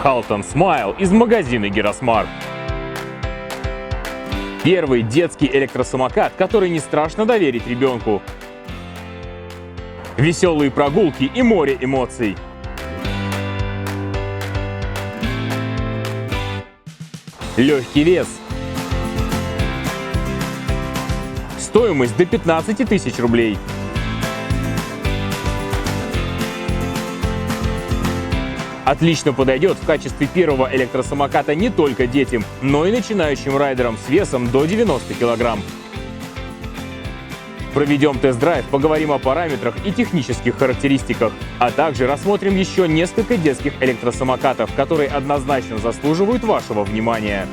Halton Smile из магазина Гиросмарт. Первый детский электросамокат, который не страшно доверить ребенку. Веселые прогулки и море эмоций. Легкий вес. Стоимость до 15 тысяч рублей. Отлично подойдет в качестве первого электросамоката не только детям, но и начинающим райдерам с весом до 90 кг. Проведем тест-драйв, поговорим о параметрах и технических характеристиках, а также рассмотрим еще несколько детских электросамокатов, которые однозначно заслуживают вашего внимания.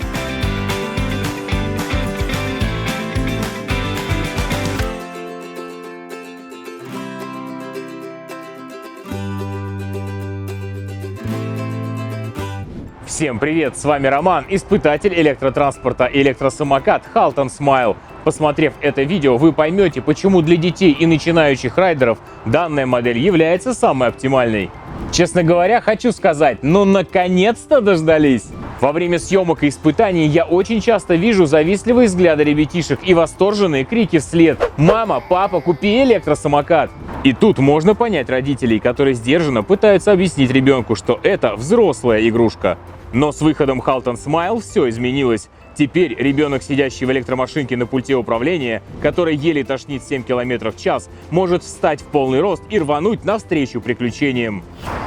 Всем привет, с вами Роман, испытатель электротранспорта и электросамокат Halton Smile. Посмотрев это видео, вы поймете, почему для детей и начинающих райдеров данная модель является самой оптимальной. Честно говоря, хочу сказать, ну наконец-то дождались! Во время съемок и испытаний я очень часто вижу завистливые взгляды ребятишек и восторженные крики вслед: «Мама, папа, купи электросамокат!» И тут можно понять родителей, которые сдержанно пытаются объяснить ребенку, что это взрослая игрушка. Но с выходом Halton Smile все изменилось. Теперь ребенок, сидящий в электромашинке на пульте управления, который еле тошнит 7 км в час, может встать в полный рост и рвануть навстречу приключениям.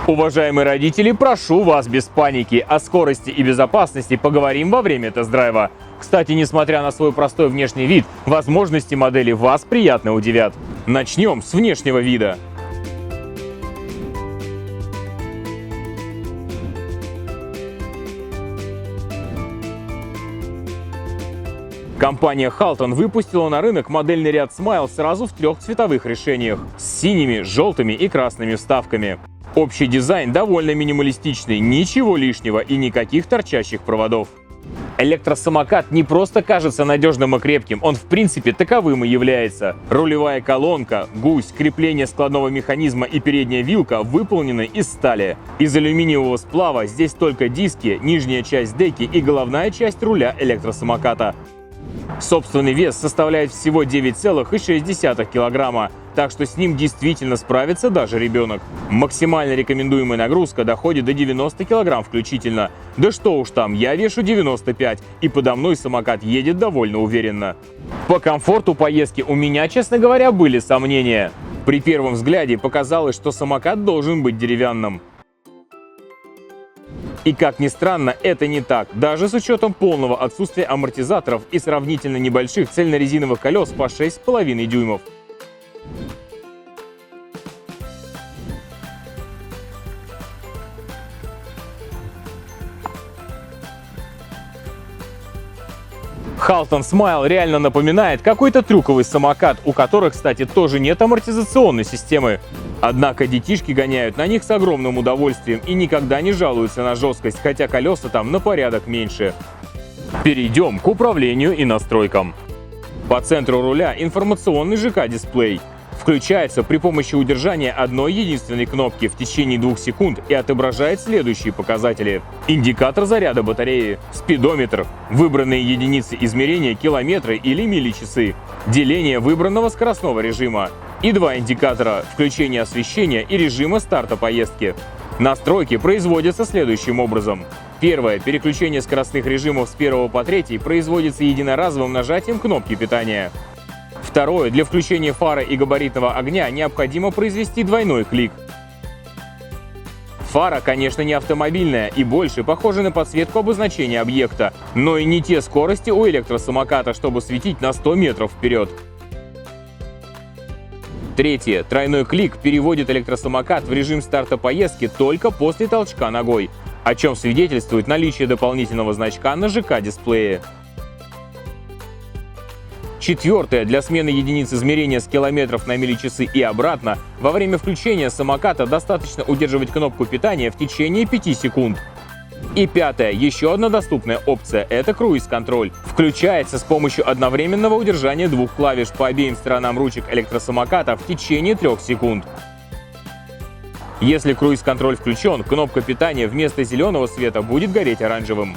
Уважаемые родители, прошу вас без паники. О скорости и безопасности поговорим во время тест-драйва. Кстати, несмотря на свой простой внешний вид, возможности модели вас приятно удивят. Начнем с внешнего вида. Компания Halton выпустила на рынок модельный ряд Smile сразу в 3 цветовых решениях – с синими, желтыми и красными вставками. Общий дизайн довольно минималистичный, ничего лишнего и никаких торчащих проводов. Электросамокат не просто кажется надежным и крепким, он в принципе таковым и является. Рулевая колонка, гусь, крепление складного механизма и передняя вилка выполнены из стали. Из алюминиевого сплава здесь только диски, нижняя часть деки и головная часть руля электросамоката. Собственный вес составляет всего 9,6 кг, так что с ним действительно справится даже ребенок. Максимально рекомендуемая нагрузка доходит до 90 кг включительно. Да что уж там, я вешу 95, и подо мной самокат едет довольно уверенно. По комфорту поездки у меня, честно говоря, были сомнения. При первом взгляде показалось, что самокат должен быть деревянным. И как ни странно, это не так, даже с учетом полного отсутствия амортизаторов и сравнительно небольших цельнорезиновых колес по 6,5 дюймов. Halton Smile реально напоминает какой-то трюковый самокат, у которых, кстати, тоже нет амортизационной системы. Однако детишки гоняют на них с огромным удовольствием и никогда не жалуются на жесткость, хотя колеса там на порядок меньше. Перейдем к управлению и настройкам. По центру руля информационный ЖК-дисплей. Включается при помощи удержания одной единственной кнопки в течение 2 секунд и отображает следующие показатели. Индикатор заряда батареи, спидометр, выбранные единицы измерения километры или милличасы, деление выбранного скоростного режима и 2 индикатора – включение освещения и режима старта поездки. Настройки производятся следующим образом. Первое – переключение скоростных режимов с 1 по 3 производится единоразовым нажатием кнопки питания. Второе, для включения фары и габаритного огня необходимо произвести двойной клик. Фара, конечно, не автомобильная и больше похожа на подсветку обозначения объекта, но и не те скорости у электросамоката, чтобы светить на 100 метров вперед. Третье, тройной клик переводит электросамокат в режим старта поездки только после толчка ногой, о чем свидетельствует наличие дополнительного значка на ЖК-дисплее. Четвертое, для смены единиц измерения с километров на милличасы и обратно, во время включения самоката достаточно удерживать кнопку питания в течение 5 секунд. И пятое, еще одна доступная опция – это круиз-контроль. Включается с помощью одновременного удержания 2 клавиш по обеим сторонам ручек электросамоката в течение 3 секунд. Если круиз-контроль включен, кнопка питания вместо зеленого света будет гореть оранжевым.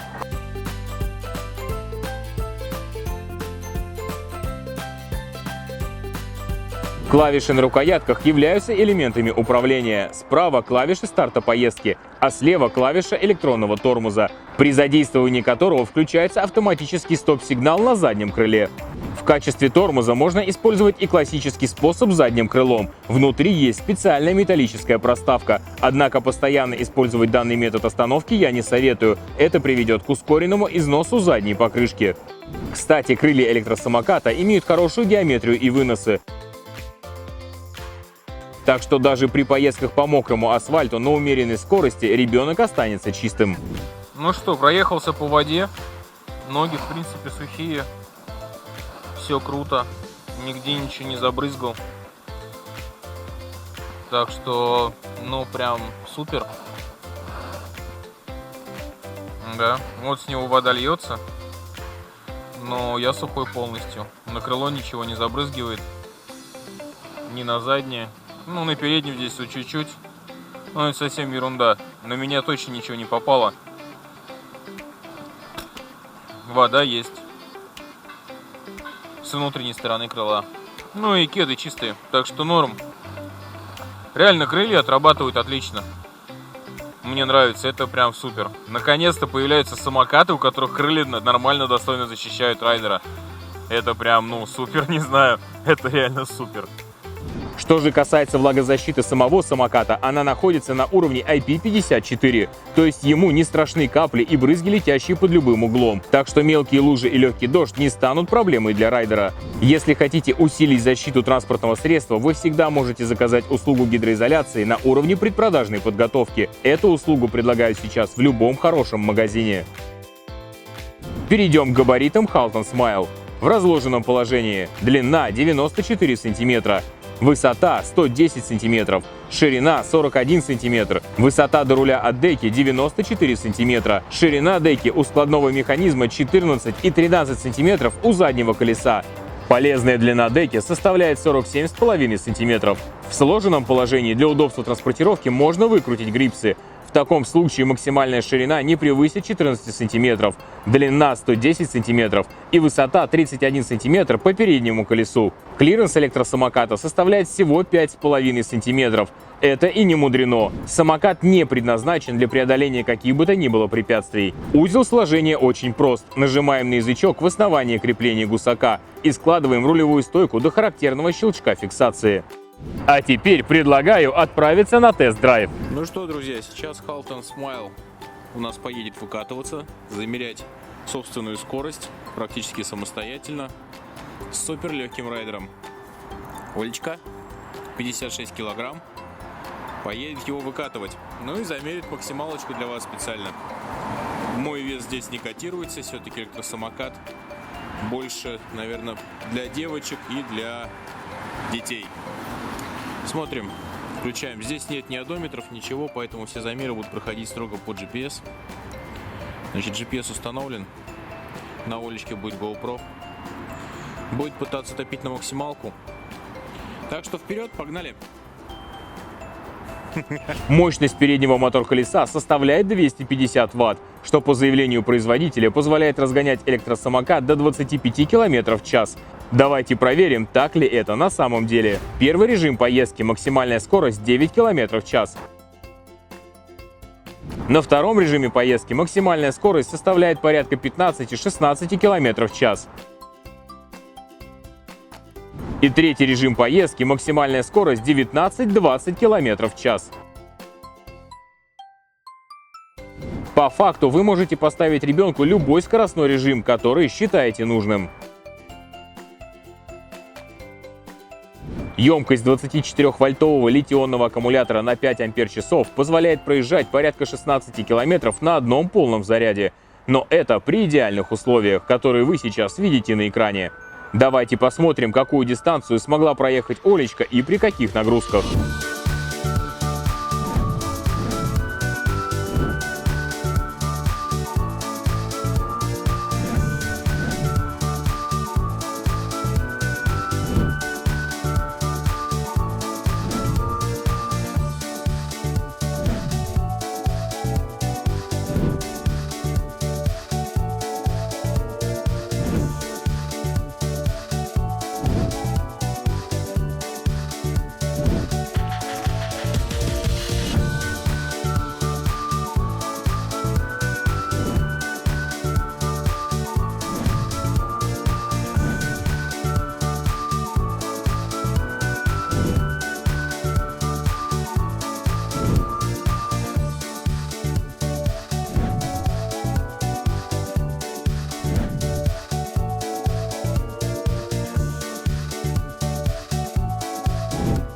Клавиши на рукоятках являются элементами управления. Справа клавиши старта поездки, а слева клавиша электронного тормоза, при задействовании которого включается автоматический стоп-сигнал на заднем крыле. В качестве тормоза можно использовать и классический способ задним крылом. Внутри есть специальная металлическая проставка, однако постоянно использовать данный метод остановки я не советую. Это приведет к ускоренному износу задней покрышки. Кстати, крылья электросамоката имеют хорошую геометрию и выносы. Так что даже при поездках по мокрому асфальту на умеренной скорости ребенок останется чистым. Ну что, проехался по воде. Ноги, в принципе, сухие. Все круто. Нигде ничего не забрызгал. Так что, ну, прям супер. Да, вот с него вода льется. Но я сухой полностью. На крыло ничего не забрызгивает. Ни на заднее. Ну, на переднем здесь вот чуть-чуть. Ну, это совсем ерунда. На меня точно ничего не попало. Вода есть. С внутренней стороны крыла. Ну и кеды чистые. Так что норм. Реально крылья отрабатывают отлично. Мне нравится. Это прям супер. Наконец-то появляются самокаты, у которых крылья нормально, достойно защищают райдера. Это прям, ну, супер, не знаю. Это реально супер. Что же касается влагозащиты самого самоката, она находится на уровне IP54, то есть ему не страшны капли и брызги, летящие под любым углом. Так что мелкие лужи и легкий дождь не станут проблемой для райдера. Если хотите усилить защиту транспортного средства, вы всегда можете заказать услугу гидроизоляции на уровне предпродажной подготовки. Эту услугу предлагают сейчас в любом хорошем магазине. Перейдем к габаритам Halton Smile. В разложенном положении длина 94 см. Высота 110 см, ширина 41 см, высота до руля от деки 94 см, ширина деки у складного механизма 14 и 13 см у заднего колеса. Полезная длина деки составляет 47,5 см. В сложенном положении для удобства транспортировки можно выкрутить грипсы. В таком случае максимальная ширина не превысит 14 см, длина 110 см и высота 31 см по переднему колесу. Клиренс электросамоката составляет всего 5,5 см. Это и не мудрено. Самокат не предназначен для преодоления каких бы то ни было препятствий. Узел сложения очень прост. Нажимаем на язычок в основании крепления гусака и складываем рулевую стойку до характерного щелчка фиксации. А теперь предлагаю отправиться на тест-драйв. Ну что, друзья, сейчас Halton Smile у нас поедет выкатываться, замерять собственную скорость практически самостоятельно с супер легким райдером. Олечка, 56 килограмм, поедет его выкатывать. Ну и замерит максималочку для вас специально. Мой вес здесь не котируется, все-таки электросамокат больше, наверное, для девочек и для детей. Смотрим, включаем. Здесь нет ни одометров, ничего, поэтому все замеры будут проходить строго по GPS. Значит, GPS установлен. На Олечке будет GoPro. Будет пытаться топить на максималку. Так что вперед, погнали! Мощность переднего мотор-колеса составляет 250 Вт, что по заявлению производителя позволяет разгонять электросамокат до 25 км в час. Давайте проверим, так ли это на самом деле. Первый режим поездки, максимальная скорость 9 км в час. На втором режиме поездки максимальная скорость составляет порядка 15-16 км в час. И третий режим поездки, максимальная скорость 19-20 км в час. По факту вы можете поставить ребенку любой скоростной режим, который считаете нужным. Емкость 24-вольтового литий-ионного аккумулятора на 5 ампер-часов позволяет проезжать порядка 16 километров на одном полном заряде. Но это при идеальных условиях, которые вы сейчас видите на экране. Давайте посмотрим, какую дистанцию смогла проехать Олечка и при каких нагрузках.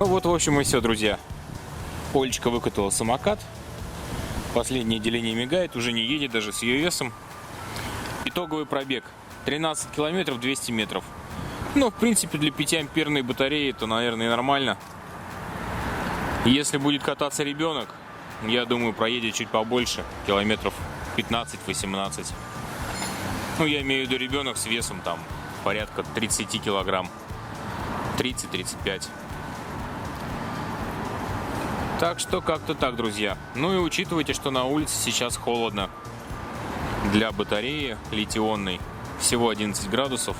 Вот, в общем, и все, друзья. Олечка выкатала самокат. Последнее деление мигает, уже не едет даже с ее весом. Итоговый пробег 13 километров 200 метров. Ну, в принципе, для 5-амперной батареи это, наверное, нормально. Если будет кататься ребенок, я думаю, проедет чуть побольше, километров 15-18. Ну, я имею в виду ребенок с весом там порядка 30 килограмм. 30-35. Так что как-то так, друзья. Ну и учитывайте, что на улице сейчас холодно. Для батареи литий-ионной всего 11 градусов.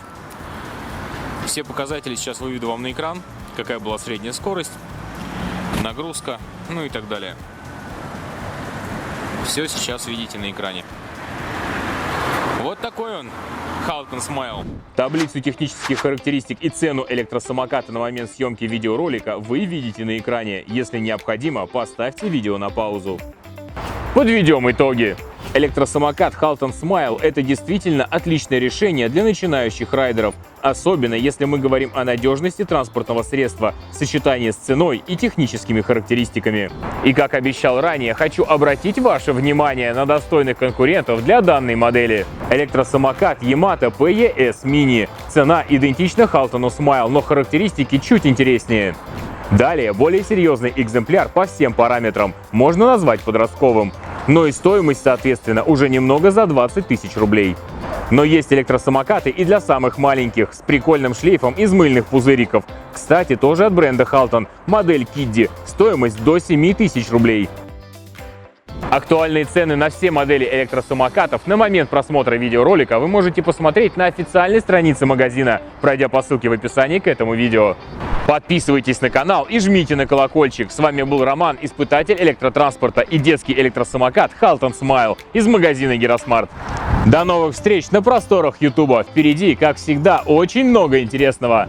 Все показатели сейчас выведу вам на экран. Какая была средняя скорость, нагрузка, ну и так далее. Все сейчас видите на экране. Вот такой он, Halton Smile. Таблицу технических характеристик и цену электросамоката на момент съемки видеоролика вы видите на экране. Если необходимо, поставьте видео на паузу. Подведем итоги. Электросамокат Halton Smile – это действительно отличное решение для начинающих райдеров, особенно если мы говорим о надежности транспортного средства, сочетании с ценой и техническими характеристиками. И как обещал ранее, хочу обратить ваше внимание на достойных конкурентов для данной модели. Электросамокат Yamato PES Mini. Цена идентична Halton Smile, но характеристики чуть интереснее. Далее, более серьезный экземпляр по всем параметрам, можно назвать подростковым. Но и стоимость, соответственно, уже немного за 20 тысяч рублей. Но есть электросамокаты и для самых маленьких, с прикольным шлейфом из мыльных пузыриков. Кстати, тоже от бренда Halton, модель Kiddy, стоимость до 7 тысяч рублей. Актуальные цены на все модели электросамокатов на момент просмотра видеоролика вы можете посмотреть на официальной странице магазина, пройдя по ссылке в описании к этому видео. Подписывайтесь на канал и жмите на колокольчик. С вами был Роман, испытатель электротранспорта и детский электросамокат Halton Smile из магазина Геросмарт. До новых встреч на просторах YouTube. Впереди, как всегда, очень много интересного.